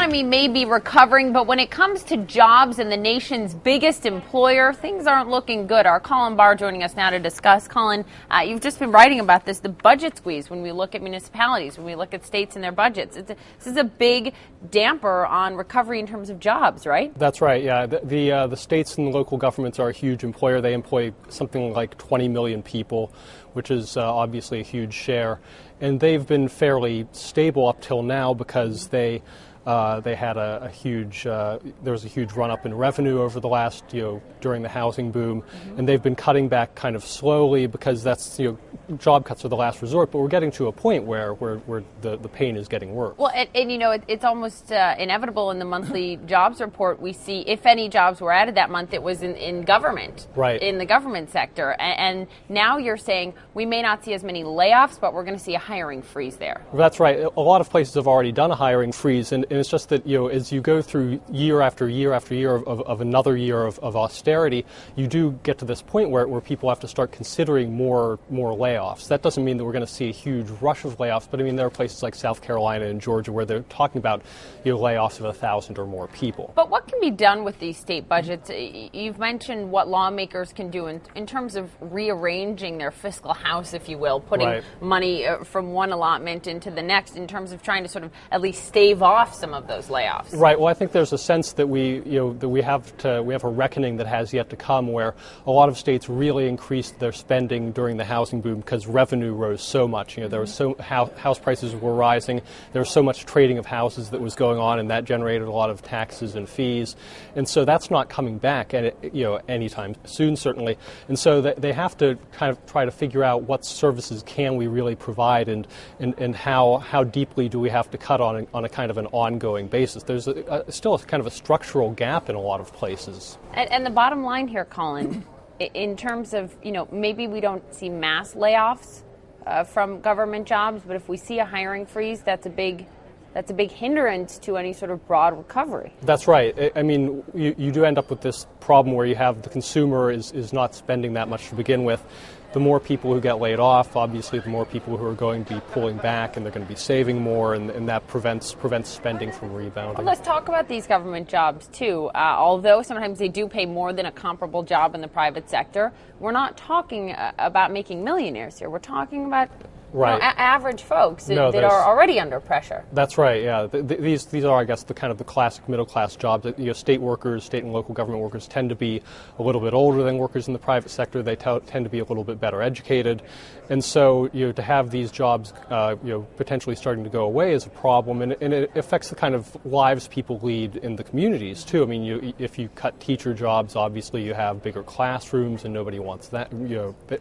economy may be recovering, but when it comes to jobs and the nation's biggest employer, things aren't looking good. Our Colin Barr joining us now to discuss. Colin, you've just been writing about this, the budget squeeze when we look at municipalities, when we look at states and their budgets. This is a big damper on recovery in terms of jobs, right? That's right, yeah. The states and local governments are a huge employer. They employ something like 20 million people, which is obviously a huge share. And they've been fairly stable up till now because they had a huge, there was a huge run up in revenue over the last, during the housing boom, and they've been cutting back kind of slowly because that's, job cuts are the last resort. But we're getting to a point where the pain is getting worse. Well, and it's almost inevitable in the monthly jobs report. We see if any jobs were added that month, it was in government, right, in the government sector. And now you're saying we may not see as many layoffs, but we're going to see a hiring freeze there. That's right. A lot of places have already done a hiring freeze, and it's just that, as you go through year after year after year of another year of austerity, you do get to this point where people have to start considering more layoffs. That doesn't mean that we're going to see a huge rush of layoffs, but I mean, there are places like South Carolina and Georgia where they're talking about layoffs of 1,000 or more people. But what can be done with these state budgets? You've mentioned what lawmakers can do in terms of rearranging their fiscal house, if you will, putting money from one allotment into the next in terms of trying to sort of at least stave off some of those layoffs. Right. Well, I think there's a sense that we have a reckoning that has yet to come, where a lot of states really increased their spending during the housing boom because revenue rose so much. There was house prices were rising. There was so much trading of houses that was going on, and that generated a lot of taxes and fees. And so that's not coming back anytime soon, certainly. And so they have to kind of try to figure out what services can we really provide, and how deeply do we have to cut on a kind of an ongoing basis. There's still a kind of a structural gap in a lot of places. And the bottom line here, Colin, in terms of, maybe we don't see mass layoffs from government jobs, but if we see a hiring freeze, that's a big hindrance to any sort of broad recovery. That's right. I mean, you do end up with this problem where you have the consumer is not spending that much to begin with. The more people who get laid off, obviously, the more people who are going to be pulling back, and they're going to be saving more, and that prevents spending from rebounding. Well, let's talk about these government jobs, too. Although sometimes they do pay more than a comparable job in the private sector, we're not talking about making millionaires here. We're talking about average folks that are already under pressure. That's right. Yeah, these are, I guess, the kind of the classic middle class jobs. State workers, state and local government workers tend to be a little bit older than workers in the private sector. They tend to be a little bit better educated, and so to have these jobs potentially starting to go away is a problem, and it affects the kind of lives people lead in the communities too. I mean, if you cut teacher jobs, obviously you have bigger classrooms, and nobody wants that.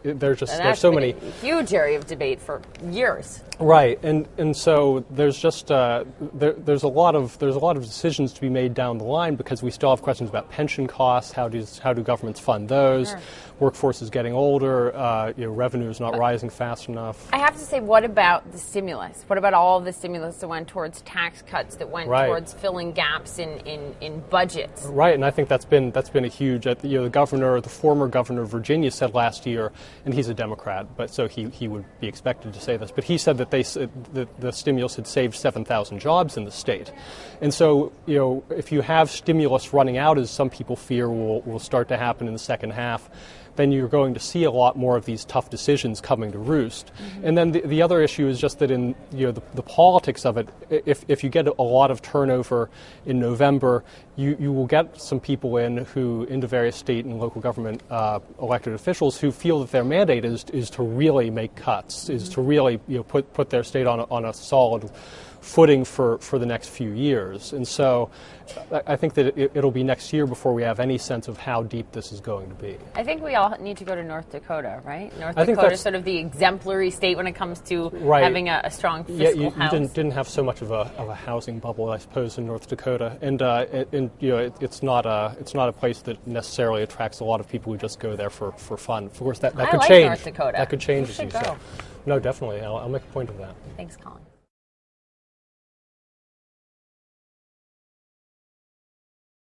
There's so many huge area of debate for years. Right, and so there's just there's a lot of decisions to be made down the line, because we still have questions about pension costs. How do governments fund those? Sure. Workforce is getting older. Revenue is not rising fast enough. I have to say, what about the stimulus? What about all of the stimulus that went towards tax cuts, that went towards filling gaps in budgets? Right, and I think that's been a huge. The former governor of Virginia said last year, and he's a Democrat, but so he would be expected to say this, but he said that the stimulus had saved 7,000 jobs in the state. And so, if you have stimulus running out, as some people fear will start to happen in the second half, then you're going to see a lot more of these tough decisions coming to roost. Mm-hmm. And then the other issue is just that in the politics of it, if you get a lot of turnover in November, you will get some people into various state and local government elected officials who feel that their mandate is to really make cuts, mm-hmm. is to really put their state on a solid footing for the next few years. And so I think that it'll be next year before we have any sense of how deep this is going to be. I think we all need to go to North Dakota, right? North Dakota is sort of the exemplary state when it comes to having a strong fiscal house. You didn't have so much of a housing bubble, I suppose, in North Dakota, and it's not a place that necessarily attracts a lot of people who just go there for fun. Of course, that could change. North Dakota. That could change, as you say. No, definitely. I'll make a point of that. Thanks, Colin.